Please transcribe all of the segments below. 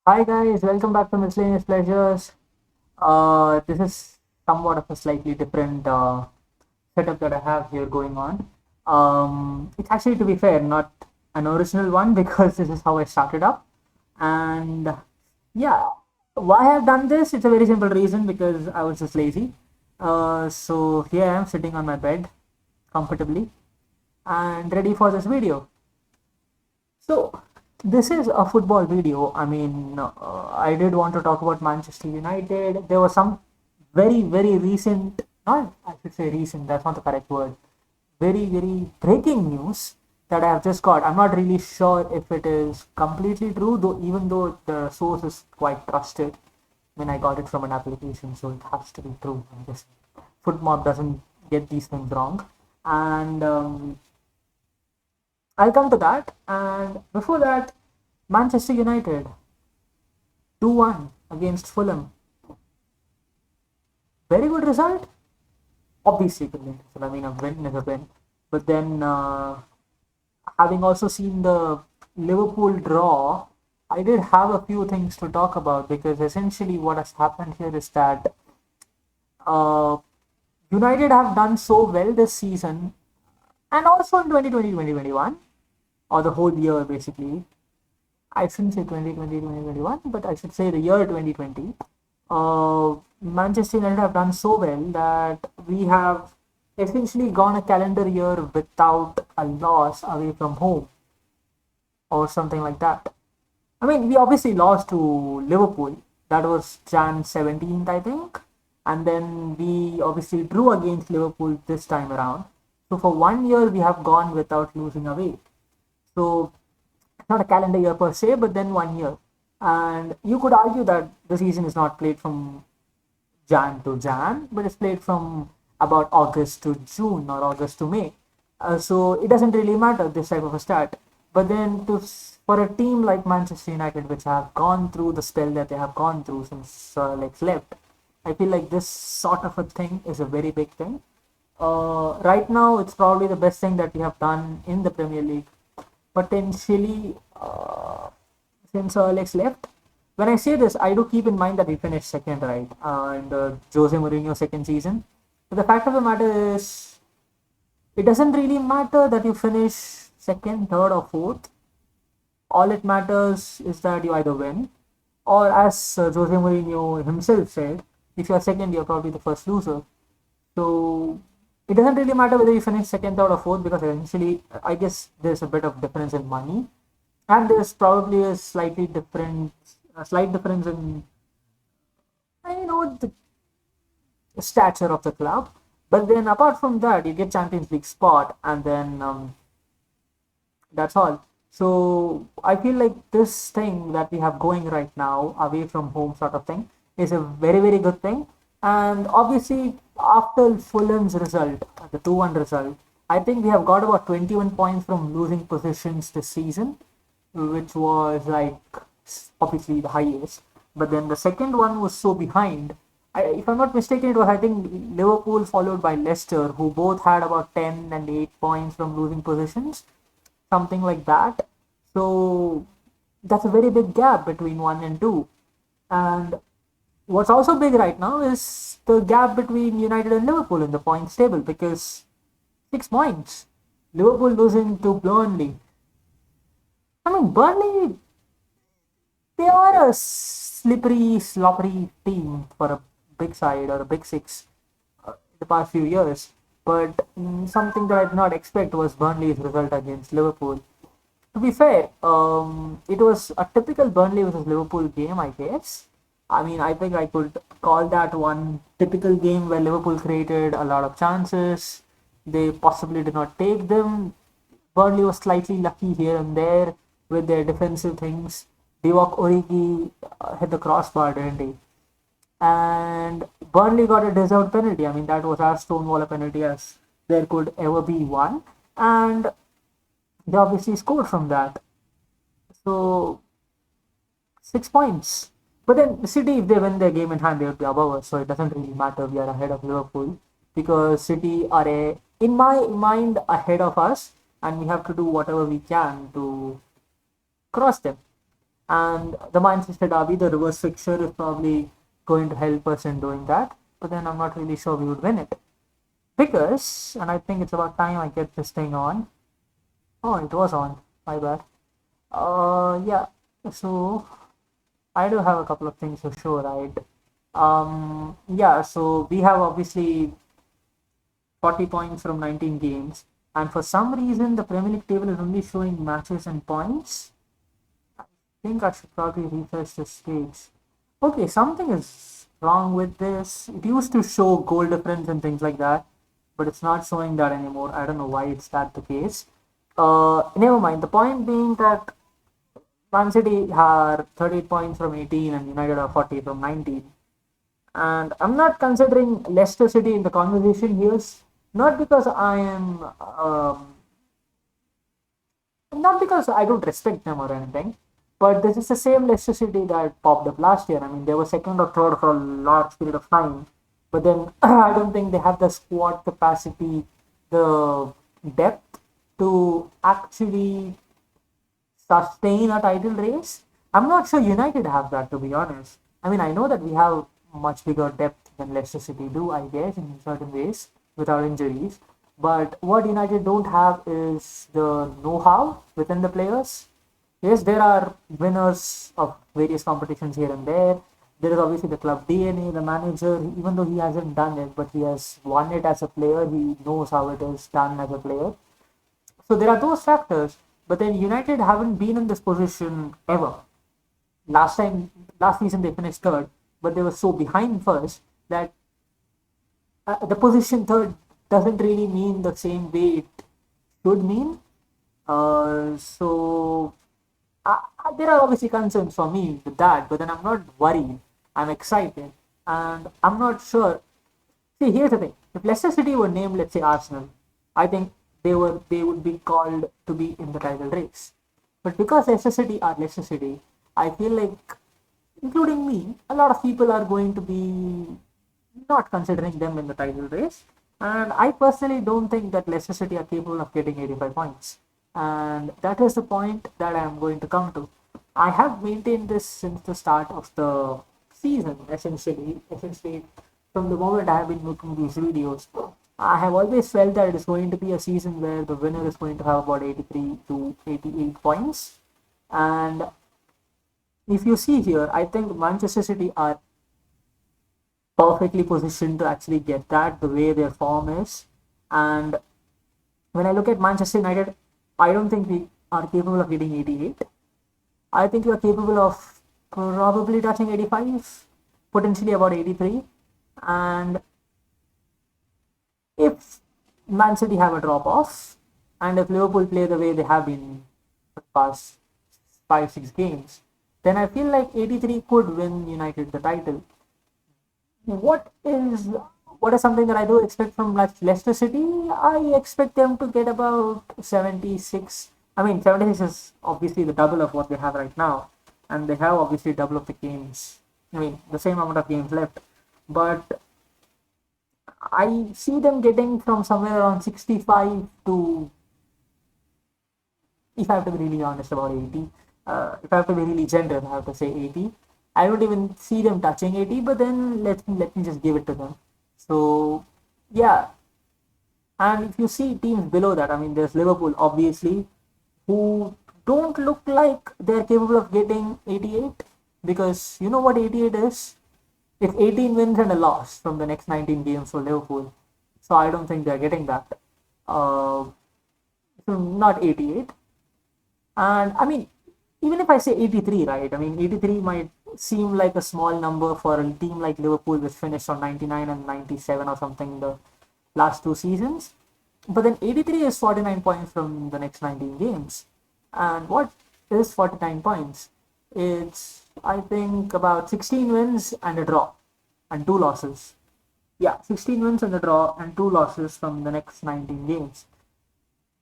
Hi guys, welcome back to Miscellaneous Pleasures. This is somewhat of a slightly different setup that I have here going on. It's actually, to be fair, not an original one because this is how I started up. And yeah, why I've done this? It's a very simple reason because I was just lazy. So here I am sitting on my bed comfortably and ready for this video. So, this is a football video. I did want to talk about Manchester United. There was some very recent, not I should say recent, that's not the correct word, very breaking news that I have just got. I'm not really sure if it is completely true, though, even though the source is quite trusted when I got it from an application, so it has to be true. I guess FootMob doesn't get these things wrong. And I'll come to that. And before that, Manchester United 2-1 against Fulham. Very good result. Obviously, good result. I mean, a win is a win. But then, having also seen the Liverpool draw, I did have a few things to talk about because essentially what has happened here is that uh, United have done so well this season and also in 2020-2021, or the whole year basically. I shouldn't say 2020-2021, but I should say the year 2020. Manchester United have done so well that we have essentially gone a calendar year without a loss away from home or something like that. I mean, we obviously lost to Liverpool. That was Jan 17th, I think. And then we obviously drew against Liverpool this time around. So for 1 year, we have gone without losing away. So not a calendar year per se, but then 1 year. And you could argue that the season is not played from Jan to Jan, but it's played from about August to June or August to May. So it doesn't really matter this type of a start. But then for a team like Manchester United, which have gone through the spell that they have gone through since left, I feel like this sort of a thing is a very big thing. Right now, it's probably the best thing that we have done in the Premier League potentially since Alex left. When I say this, I do keep in mind that he finished second, right, in the Jose Mourinho second season. But the fact of the matter is, it doesn't really matter that you finish second, third, or fourth. All it matters is that you either win, or as Jose Mourinho himself said, if you're second, you're probably the first loser. So it doesn't really matter whether you finish second, third, or fourth because eventually, I guess there's a bit of difference in money, and there's probably a slight difference in the stature of the club. But then apart from that, you get Champions League spot, and then that's all. So I feel like this thing that we have going right now, away from home sort of thing, is a very good thing. And obviously, after Fulham's result, the 2-1 result, I think we have got about 21 points from losing positions this season, which was like obviously the highest. But then the second one was so behind. If I'm not mistaken, it was I think Liverpool followed by Leicester, who both had about 10 and 8 points from losing positions, something like that. So that's a very big gap between one and two. And what's also big right now is the gap between United and Liverpool in the points table because 6 points. Liverpool losing to Burnley. I mean, Burnley, they are a slippery, sloppery team for a big side or a big six the past few years. But something that I did not expect was Burnley's result against Liverpool. To be fair, it was a typical Burnley versus Liverpool game, I guess. I mean, I think I could call that one typical game where Liverpool created a lot of chances. They possibly did not take them. Burnley was slightly lucky here and there with their defensive things. Divock Origi hit the crossbar, didn't he? And Burnley got a deserved penalty. I mean, that was as stonewall a penalty as there could ever be one. And they obviously scored from that. So 6 points. But then City, if they win their game in hand, they would be above us. So it doesn't really matter. We are ahead of Liverpool because City are in my mind, ahead of us, and we have to do whatever we can to cross them. And the Manchester Derby, the reverse fixture, is probably going to help us in doing that. But then I'm not really sure we would win it. Because, and I think it's about time I get this thing on. Oh, it was on. My bad. Yeah. So I do have a couple of things to show, right? Yeah. So we have obviously 40 points from 19 games, and for some reason the Premier League table is only showing matches and points. I think I should probably refresh this page. Okay, something is wrong with this. It used to show goal difference and things like that, but it's not showing that anymore. I don't know why it's that the case. Never mind. The point being that Man City are 38 points from 18 and United are 40 from 19. And I'm not considering Leicester City in the conversation here, not because I am, not because I don't respect them or anything, but this is the same Leicester City that popped up last year. I mean, they were second or third for a large period of time, but then I don't think they have the squad capacity, the depth to actually sustain a title race. I'm not sure United have that, to be honest. I mean, I know that we have much bigger depth than Leicester City do, I guess, in certain ways, without injuries. But what United don't have is the know-how within the players. Yes, there are winners of various competitions here and there. There is obviously the club DNA, the manager, even though he hasn't done it, but he has won it as a player. He knows how it is done as a player. So there are those factors, but then United haven't been in this position ever. Last season they finished third, but they were so behind first that the position third doesn't really mean the same way it should mean. So there are obviously concerns for me with that, but then I'm not worried. I'm excited, and I'm not sure. See, here's the thing: if Leicester City were named, let's say Arsenal, I think they would be called to be in the title race. But because Leicester City are Leicester City, I feel like, including me, a lot of people are going to be not considering them in the title race. And I personally don't think that Leicester City are capable of getting 85 points. And that is the point that I am going to come to. I have maintained this since the start of the season, essentially from the moment I have been making these videos. I have always felt that it is going to be a season where the winner is going to have about 83 to 88 points. And if you see here, I think Manchester City are perfectly positioned to actually get that the way their form is. And when I look at Manchester United, I don't think we are capable of getting 88. I think we are capable of probably touching 85, potentially about 83. And if Man City have a drop off, and if Liverpool play the way they have been the past 5 6 games, then I feel like 83 could win United the title. What is what is something that I do expect from Leicester City? I expect them to get about 76. I mean, 76 is obviously the double of what they have right now, and they have obviously double of the games. I mean, the same amount of games left, but I see them getting from somewhere around 65 to, if I have to be really honest, about 80. If I have to be really generous, I have to say 80. I don't even see them touching 80, but then let me just give it to them. So yeah, and if you see teams below that, I mean, there's Liverpool obviously, who don't look like they're capable of getting 88, because you know what 88 is? It's 18 wins and a loss from the next 19 games for Liverpool. So I don't think they're getting that. Uh, so not 88. And I mean, even if I say 83, right? I mean, 83 might seem like a small number for a team like Liverpool, which finished on 99 and 97 or something the last 2 seasons. But then 83 is 49 points from the next 19 games. And what is 49 points? It's, I think, about 16 wins and a draw and 2 losses. Yeah, 16 wins and a draw and 2 losses from the next 19 games.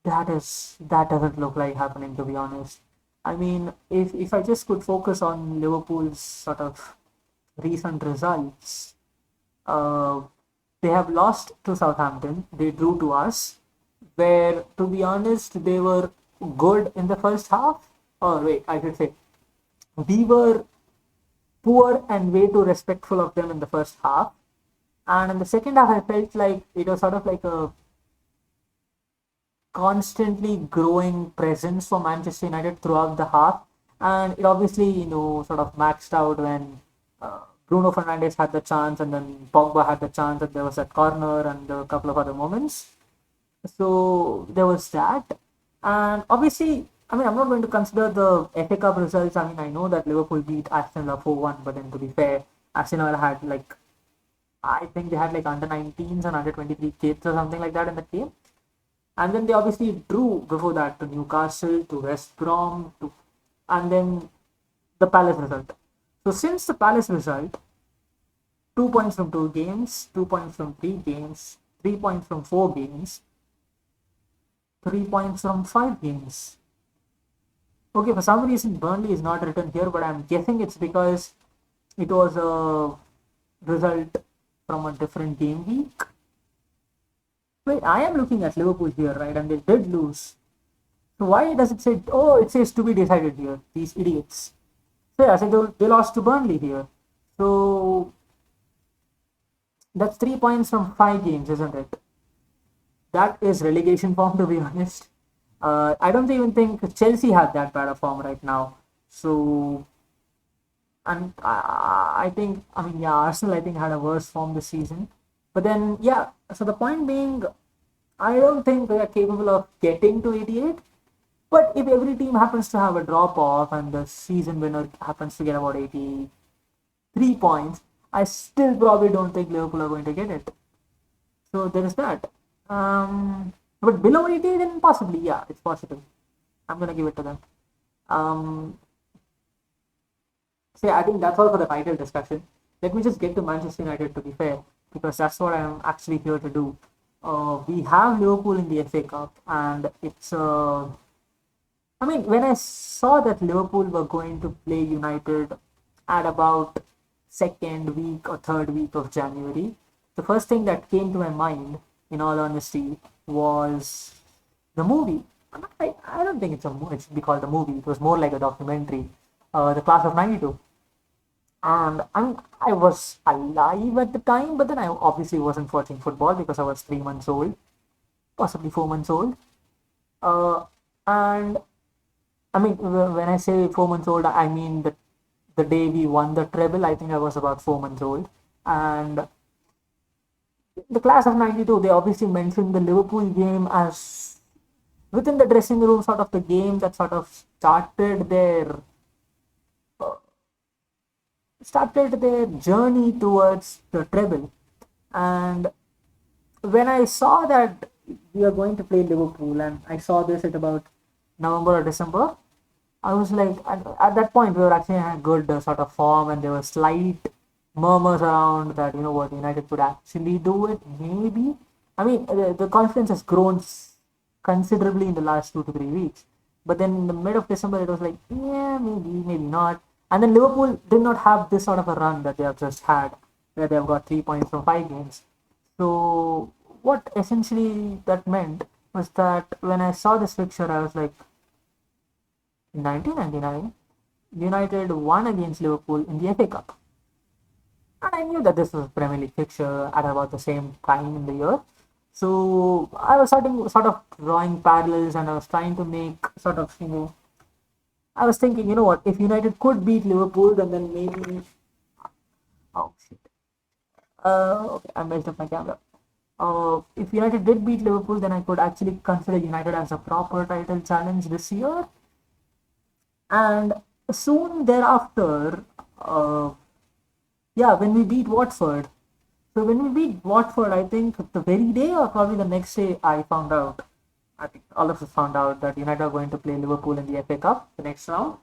That doesn't look like happening, to be honest. I mean, if I just could focus on Liverpool's sort of recent results, uh, they have lost to Southampton. They drew to us, where, to be honest, they were good in the first half. Or wait, I should say We were poor and way too respectful of them in the first half. And in the second half, I felt like it was sort of like a constantly growing presence for Manchester United throughout the half. And it obviously, sort of maxed out when Bruno Fernandes had the chance, and then Pogba had the chance, and there was that corner and a couple of other moments. So there was that. And obviously, I mean, I'm not going to consider the FA Cup results. I mean, I know that Liverpool beat Aston Villa 4-1, but then to be fair, Aston Villa had like, I think they had like under 19s and under 23 kids or something like that in the game. And then they obviously drew before that to Newcastle, to West Brom, and then the Palace result. So since the Palace result, 2 points from 2 games, 2 points from 3 games, 3 points from 4 games, 3 points from 5 games. Okay, for some reason Burnley is not written here, but I'm guessing it's because it was a result from a different game week. Wait, I am looking at Liverpool here, right? And they did lose. So why does it say, oh, it says to be decided here, these idiots. So yeah, so they lost to Burnley here. So that's 3 points from 5 games, isn't it? That is relegation form, to be honest. I don't even think Chelsea had that bad a form right now. So, and I think, I mean, yeah, Arsenal, I think, had a worse form this season. But then, yeah, so the point being, I don't think they are capable of getting to 88. But if every team happens to have a drop off and the season winner happens to get about 83 points, I still probably don't think Liverpool are going to get it. So there is that. But below 80, then possibly, yeah, it's possible. I'm gonna give it to them. Um, so yeah, I think that's all for the title discussion. Let me just get to Manchester United, to be fair, because that's what I'm actually here to do. We have Liverpool in the FA Cup, and it's I mean, when I saw that Liverpool were going to play United at about second week or third week of January, the first thing that came to my mind, in all honesty, was the movie. I don't think it should be called a movie. It was more like a documentary, The Class of '92. And I was alive at the time, but then I obviously wasn't watching football because I was 3 months old, possibly 4 months old. And I mean, when I say 4 months old, I mean the day we won the treble. I think I was about 4 months old. And the class of '92, they obviously mentioned the Liverpool game as within the dressing room, sort of the game that sort of uh, started their journey towards the treble. And when I saw that we are going to play Liverpool, and I saw this at about November or December, I was like, at that point, we were actually in a good sort of form, and there were slight murmurs around that, you know what, United could actually do it, maybe. I mean, the confidence has grown considerably in the last 2 to 3 weeks. But then in the mid of December, it was like, yeah, maybe, maybe not. And then Liverpool did not have this sort of a run that they have just had, where they have got 3 points from 5 games. So, what essentially that meant was that when I saw this fixture, I was like, in 1999, United won against Liverpool in the FA Cup. And I knew that this was a Premier League fixture at about the same time in the year. So I was sort of drawing parallels, and I was trying to make sort of, I was thinking, you know what, if United could beat Liverpool, then maybe, oh shit, okay, I messed up my camera. If United did beat Liverpool, then I could actually consider United as a proper title challenge this year. And soon thereafter, yeah, when we beat Watford. So when we beat Watford, I think the very day or probably the next day, I found out. I think all of us found out that United are going to play Liverpool in the FA Cup the next round.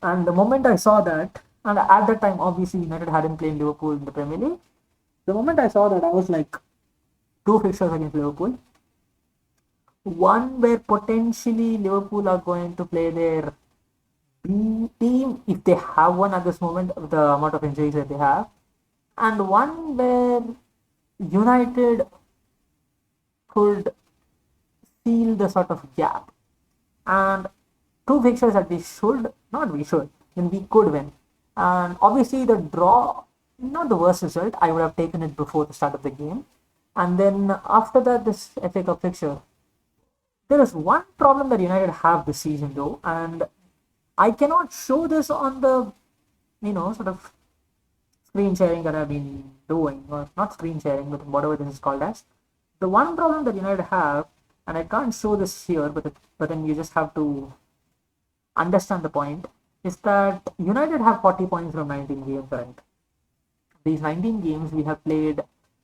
And the moment I saw that, and at that time, obviously United hadn't played Liverpool in the Premier League. The moment I saw that, I was like, two fixtures against Liverpool. One where potentially Liverpool are going to play their B team, if they have one at this moment, the amount of injuries that they have, and one where United could feel the sort of gap. And two fixtures that we should, not we should, then we could win. And obviously, the draw, not the worst result. I would have taken it before the start of the game. And then after that, this FA Cup fixture. There is one problem that United have this season, though, and I cannot show this on the, sort of screen sharing that I've been doing, or not screen sharing, but whatever this is called as. The one problem that United have, and I can't show this here, but then you just have to understand the point, is that United have 40 points from 19 games, right? These 19 games we have played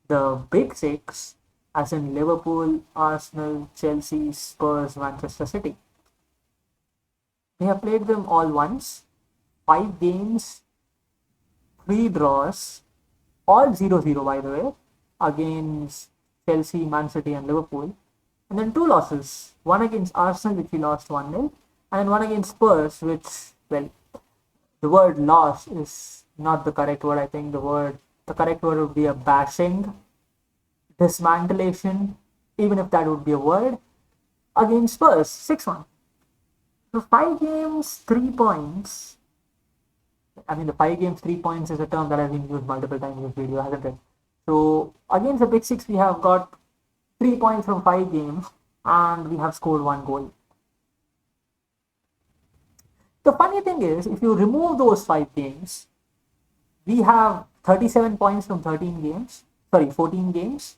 the big six, as in Liverpool, Arsenal, Chelsea, Spurs, Manchester City. We have played them all once, 5 games, 3 draws, all 0-0 by the way, against Chelsea, Man City, and Liverpool. And then 2 losses, one against Arsenal, which we lost 1-0, and one against Spurs, which, well, the word loss is not the correct word. I think the correct word would be a bashing, dismantlation, even if that would be a word, against Spurs, 6-1. So 5 games, 3 points. I mean, the 5 games, 3 points is a term that has been used multiple times in this video, hasn't it? So against the big six, we have got 3 points from 5 games, and we have scored 1 goal. The funny thing is, if you remove those 5 games, we have 37 points from 14 games,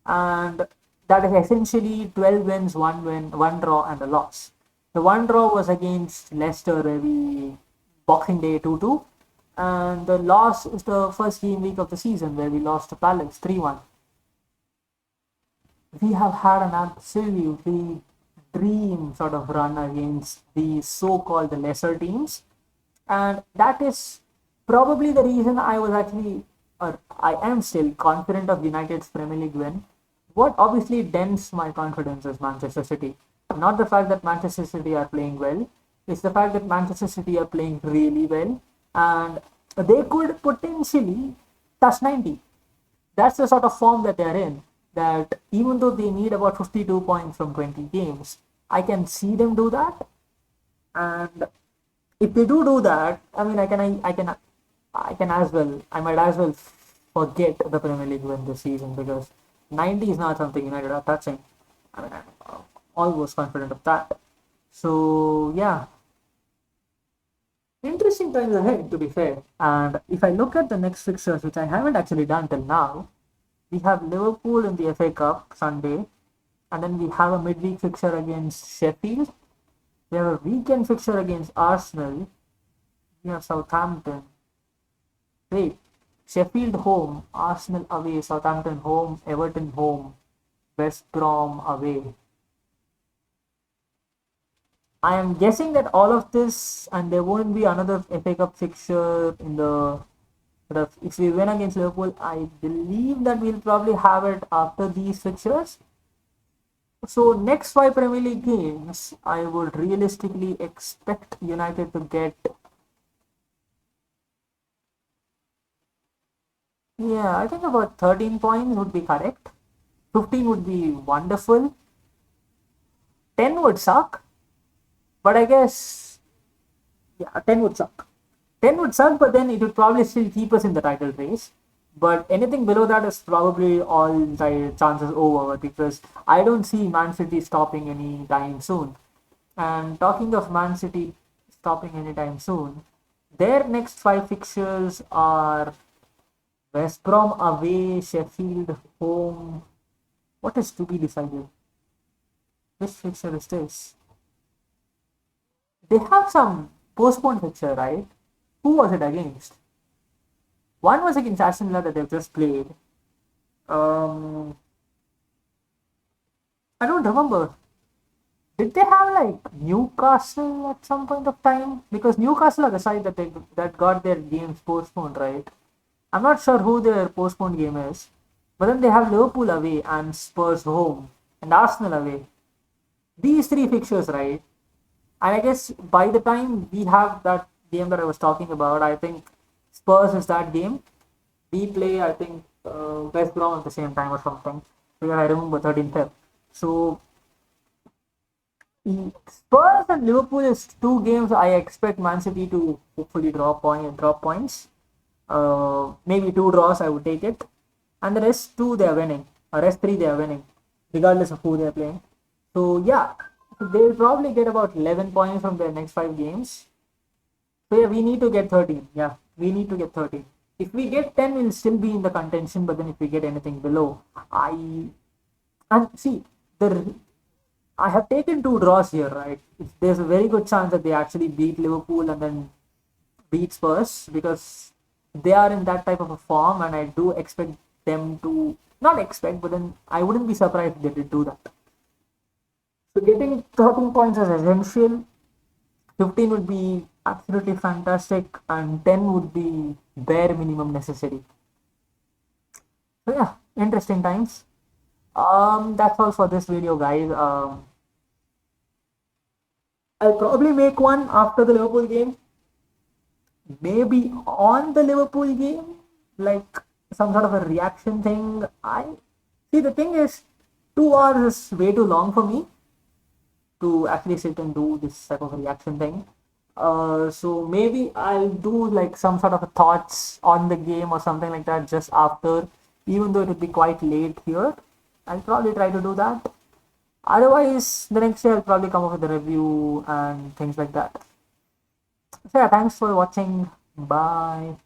and that is essentially 12 wins, 1 win, 1 draw, and a loss. The 1 draw was against Leicester, where we Boxing Day 2-2, and the loss is the first game week of the season, where we lost to Palace 3-1. We have had an absolutely dream sort of run against the so-called lesser teams, and that is probably the reason I was actually, or I am still confident of United's Premier League win. What obviously dents my confidence is Manchester City. Not the fact that Manchester City are playing well, it's the fact that Manchester City are playing really well, and they could potentially touch 90. That's the sort of form that they're in, that even though they need about 52 points from 20 games, I can see them do that. And if they do that, I mean, I might as well forget the Premier League win this season, because 90 is not something United are touching. I mean, I'm almost confident of that. So yeah, interesting times ahead, to be fair. And if I look at the next fixtures, which I haven't actually done till now, we have Liverpool in the FA Cup Sunday, and then we have a midweek fixture against Sheffield. We have a weekend fixture against Arsenal. We have Southampton. Wait, Sheffield home, Arsenal away, Southampton home, Everton home, West Brom away. I am guessing that all of this, and there won't be another FA Cup fixture in the sort of, if we win against Liverpool, I believe that we'll probably have it after these fixtures. So next 5 Premier League games, I would realistically expect United to get, yeah, I think about 13 points would be correct. 15 would be wonderful. 10 would suck. But I guess, yeah, 10 would suck. 10 would suck, but then it would probably still keep us in the title race. But anything below that is probably all the chances over, because I don't see Man City stopping anytime soon. And talking of Man City stopping anytime soon, their next 5 fixtures are West Brom away, Sheffield home. What is to be decided? Which fixture is this? They have some postponed fixture, right? Who was it against? One was against Aston Villa that they've just played. I don't remember. Did they have like Newcastle at some point of time? Because Newcastle are the side that got their games postponed, right? I'm not sure who their postponed game is. But then they have Liverpool away and Spurs home and Arsenal away. These 3 fixtures, right? And I guess by the time we have that game that I was talking about, I think Spurs is that game. We play, I think, West Brom at the same time or something. Yeah, I remember 13th Feb. So Spurs and Liverpool is two games I expect Man City to hopefully drop points. Maybe two draws I would take it, and the rest two they are winning. Rest three they are winning, regardless of who they are playing. So yeah, they'll probably get about 11 points from their next 5 games. So yeah, we need to get 13. Yeah, we need to get 13. If we get 10, we'll still be in the contention. But then if we get anything below, and see the I have taken two draws here, right? There's a very good chance that they actually beat Liverpool and then beat Spurs because they are in that type of a form, and I do expect them to not expect, but then I wouldn't be surprised if they did do that. So getting 13 points is essential. 15 would be absolutely fantastic, and 10 would be bare minimum necessary. So yeah, interesting times. That's all for this video, guys. I'll probably make one after the Liverpool game, maybe on the Liverpool game, like some sort of a reaction thing. I see the thing is 2 hours is way too long for me to actually sit and do this type of reaction thing. So maybe I'll do like some sort of a thoughts on the game or something like that just after, even though it would be quite late here. I'll probably try to do that. Otherwise, the next day I'll probably come up with a review and things like that. So yeah, thanks for watching. Bye.